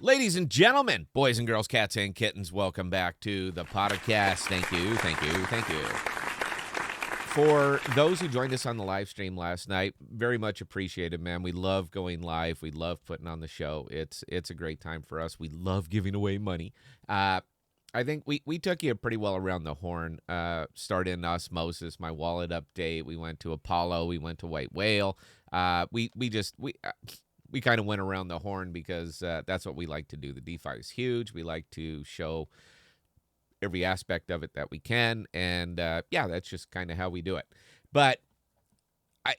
Ladies and gentlemen, boys and girls, cats and kittens, welcome back to the podcast. Thank you, thank you, thank you. For those who joined us on the live stream last night, very much appreciated, man. We love going live. We love putting on the show. It's a great time for us. We love giving away money. I think we took you pretty well around the horn. Started in Osmosis, my wallet update. We went to Apollo. We went to White Whale. We kind of went around the horn because that's what we like to do. The DeFi is huge. We like to show every aspect of it that we can. And that's just kind of how we do it. But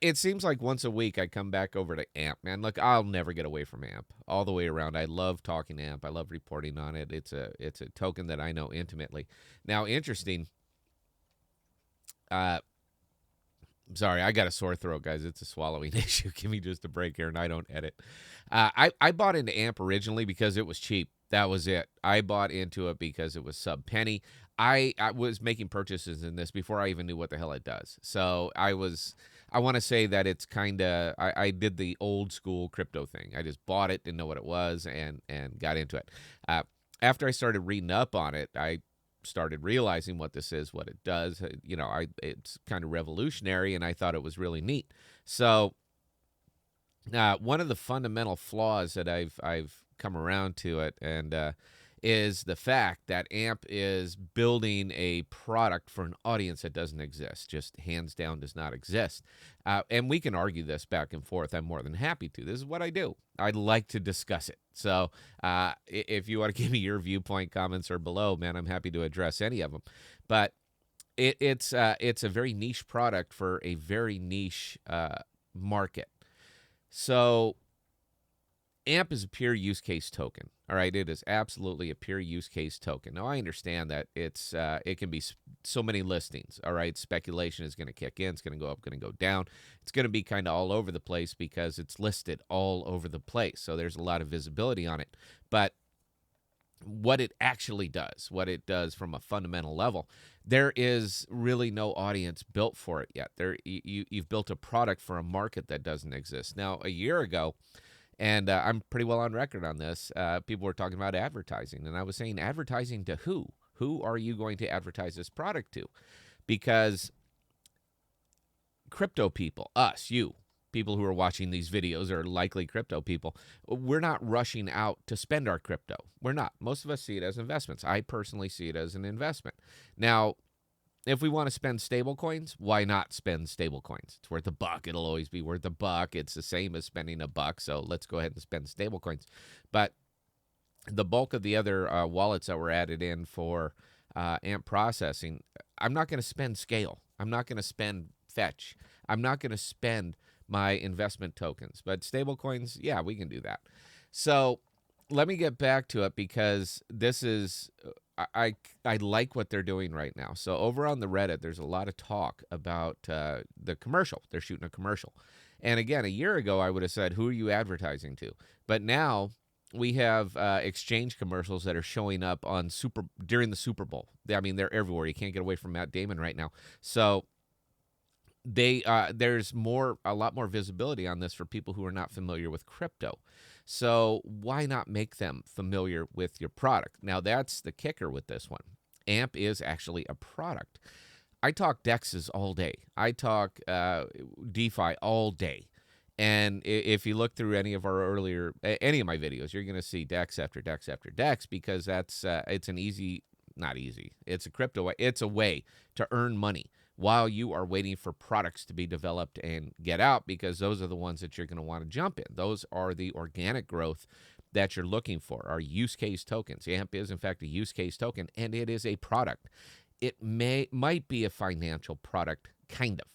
it seems like once a week I come back over to AMP, man. Look, I'll never get away from AMP all the way around. I love talking AMP. I love reporting on it. It's a token that I know intimately. Now, interesting. Sorry, I got a sore throat, guys. It's a swallowing issue. Give me just a break here, and I don't edit. I bought into AMP originally because it was cheap. That was it. I bought into it because it was sub penny. I was making purchases in this before I even knew what the hell it does. So I want to say that it's kind of, I did the old school crypto thing. I just bought it, didn't know what it was, and got into it. After I started reading up on it, I started realizing what this is, what it does. It's kind of revolutionary, and I thought it was really neat. So one of the fundamental flaws that I've come around to it, and is the fact that AMP is building a product for an audience that doesn't exist, just hands down does not exist. And we can argue this back and forth. I'm more than happy to. This is what I do. I like to discuss it. So if you want to give me your viewpoint, comments, or below, man, I'm happy to address any of them. But it's a very niche product for a very niche market. So AMP is a pure use case token. All right, it is absolutely a pure use case token. Now, I understand that it can be so many listings. All right, speculation is going to kick in. It's going to go up, going to go down. It's going to be kind of all over the place because it's listed all over the place. So there's a lot of visibility on it. But what it actually does, what it does from a fundamental level, there is really no audience built for it yet. You've built a product for a market that doesn't exist. Now, a year ago, and I'm pretty well on record on this, people were talking about advertising. And I was saying, advertising to who? Who are you going to advertise this product to? Because crypto people, us, you, people who are watching these videos are likely crypto people, we're not rushing out to spend our crypto. We're not. Most of us see it as investments. I personally see it as an investment. Now, if we want to spend stable coins, why not spend stable coins? It's worth $1. It'll always be worth $1. It's the same as spending $1. So let's go ahead and spend stable coins. But the bulk of the other wallets that were added in for AMP processing, I'm not going to spend scale. I'm not going to spend fetch. I'm not going to spend my investment tokens. But stable coins, yeah, we can do that. So let me get back to it because this is... I like what they're doing right now. So over on the Reddit, there's a lot of talk about the commercial. They're shooting a commercial. And again, a year ago, I would have said, who are you advertising to? But now we have exchange commercials that are showing up on during the Super Bowl. I mean, they're everywhere. You can't get away from Matt Damon right now. So there's a lot more visibility on this for people who are not familiar with crypto. So why not make them familiar with your product? Now, that's the kicker with this one. AMP is actually a product. I talk DEXs all day. I talk DeFi all day. And if you look through any of my videos, you're going to see DEX after DEX after DEX because it's it's a crypto. It's a way to earn money while you are waiting for products to be developed and get out, because those are the ones that you're going to want to jump in. Those are the organic growth that you're looking for, are use case tokens. AMP is, in fact, a use case token, and it is a product. It might be a financial product, kind of.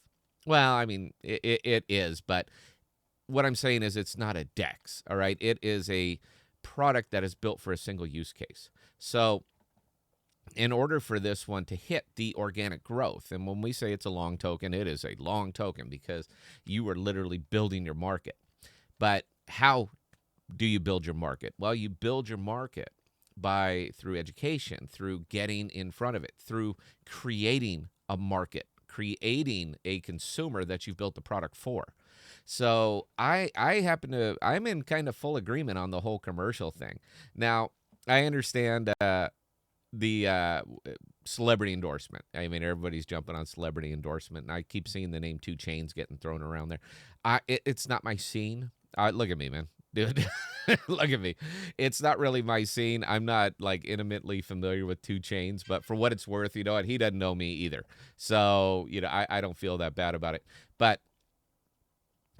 Well, I mean, it is, but what I'm saying is it's not a DEX, all right? It is a product that is built for a single use case. So in order for this one to hit the organic growth, and when we say it's a long token, it is a long token because you are literally building your market. But how do you build your market? Well, you build your market through education, through getting in front of it, through creating a market, creating a consumer that you've built the product for. So I'm in kind of full agreement on the whole commercial thing. Now, I understand the celebrity endorsement. I mean, everybody's jumping on celebrity endorsement, and I keep seeing the name 2 Chains getting thrown around there. It's not my scene. Look at me, man. Dude, look at me. It's not really my scene. I'm not like intimately familiar with 2 Chains, but for what it's worth, you know what? He doesn't know me either. So, I don't feel that bad about it. But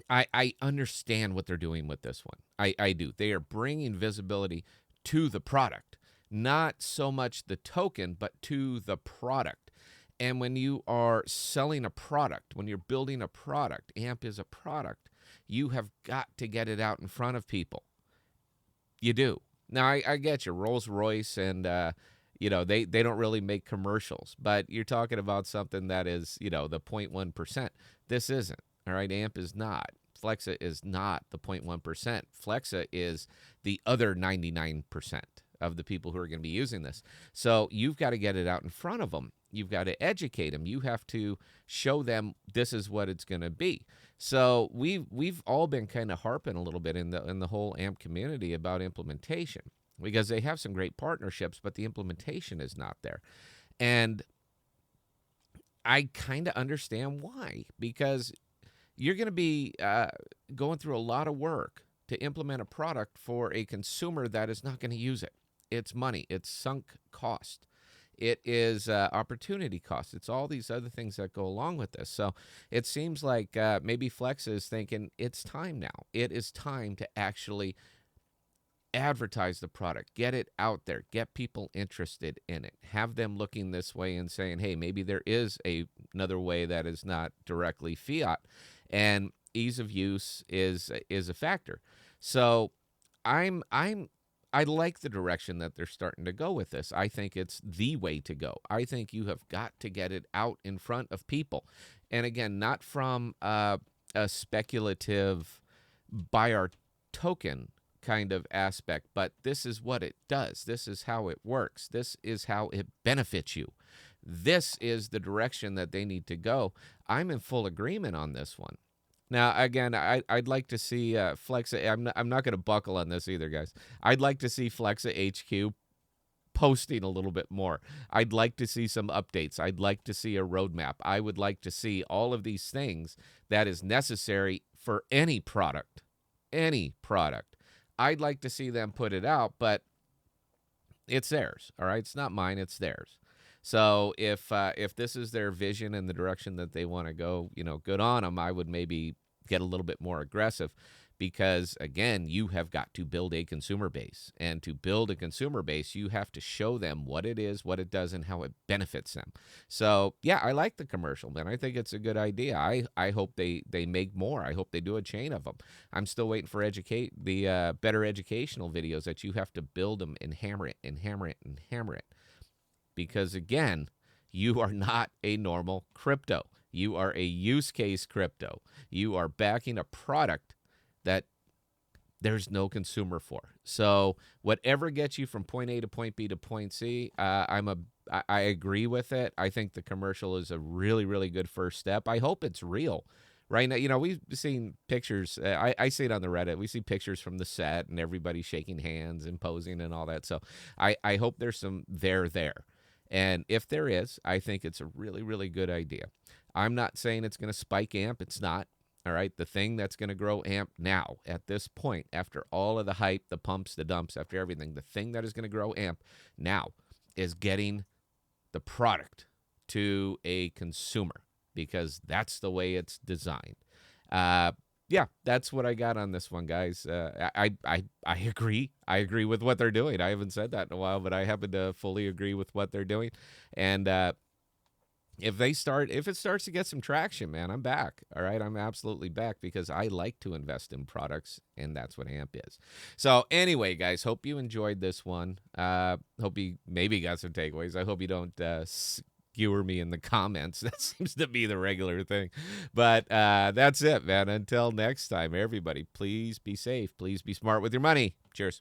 I understand what they're doing with this one. I do. They are bringing visibility to the product, not so much the token, but to the product. And when you are selling a product, when you're building a product, AMP is a product, you have got to get it out in front of people. You do. Now, I get you. Rolls Royce and, they don't really make commercials, but you're talking about something that is, the 0.1%. This isn't. All right. AMP is not. Flexa is not the 0.1%. Flexa is the other 99% of the people who are going to be using this. So you've got to get it out in front of them. You've got to educate them. You have to show them this is what it's going to be. So we've all been kind of harping a little bit in the whole AMP community about implementation, because they have some great partnerships, but the implementation is not there. And I kind of understand why, because you're going to be going through a lot of work to implement a product for a consumer that is not going to use it. It's money. It's sunk cost. It is opportunity cost. It's all these other things that go along with this. So it seems like maybe Flexa is thinking it's time now. It is time to actually advertise the product, get it out there, get people interested in it, have them looking this way and saying, hey, maybe there is another way that is not directly fiat. And ease of use is a factor. So I like the direction that they're starting to go with this. I think it's the way to go. I think you have got to get it out in front of people. And again, not from a speculative buy our token kind of aspect, but this is what it does. This is how it works. This is how it benefits you. This is the direction that they need to go. I'm in full agreement on this one. Now, again, I'd like to see Flexa. I'm not going to buckle on this either, guys. I'd like to see Flexa HQ posting a little bit more. I'd like to see some updates. I'd like to see a roadmap. I would like to see all of these things that is necessary for any product. Any product. I'd like to see them put it out, but it's theirs. All right, it's not mine. It's theirs. So if this is their vision and the direction that they want to go, good on them. I would maybe get a little bit more aggressive, because again, you have got to build a consumer base, and to build a consumer base, you have to show them what it is, what it does, and how it benefits them. So yeah, I like the commercial, man. I think it's a good idea. I hope they make more. I hope they do a chain of them. I'm still waiting for the better educational videos that you have to build them and hammer it and hammer it and hammer it. Because again, you are not a normal crypto. You are a use case crypto. You are backing a product that there's no consumer for. So whatever gets you from point A to point B to point C, I agree with it. I think the commercial is a really, really good first step. I hope it's real. Right now, we've seen pictures. I see it on the Reddit. We see pictures from the set and everybody shaking hands and posing and all that. So I hope there's some there. And if there is, I think it's a really, really good idea. I'm not saying it's going to spike AMP. It's not. All right. The thing that's going to grow AMP now at this point, after all of the hype, the pumps, the dumps, after everything, the thing that is going to grow AMP now is getting the product to a consumer, because that's the way it's designed. Yeah, that's what I got on this one, guys. I agree. I agree with what they're doing. I haven't said that in a while, but I happen to fully agree with what they're doing. And if it starts to get some traction, man, I'm back. All right, I'm absolutely back, because I like to invest in products, and that's what AMP is. So anyway, guys, hope you enjoyed this one. Hope you maybe got some takeaways. I hope you don't skewer me in the comments. That seems to be the regular thing. But that's it, man. Until next time, everybody, please be safe. Please be smart with your money. Cheers.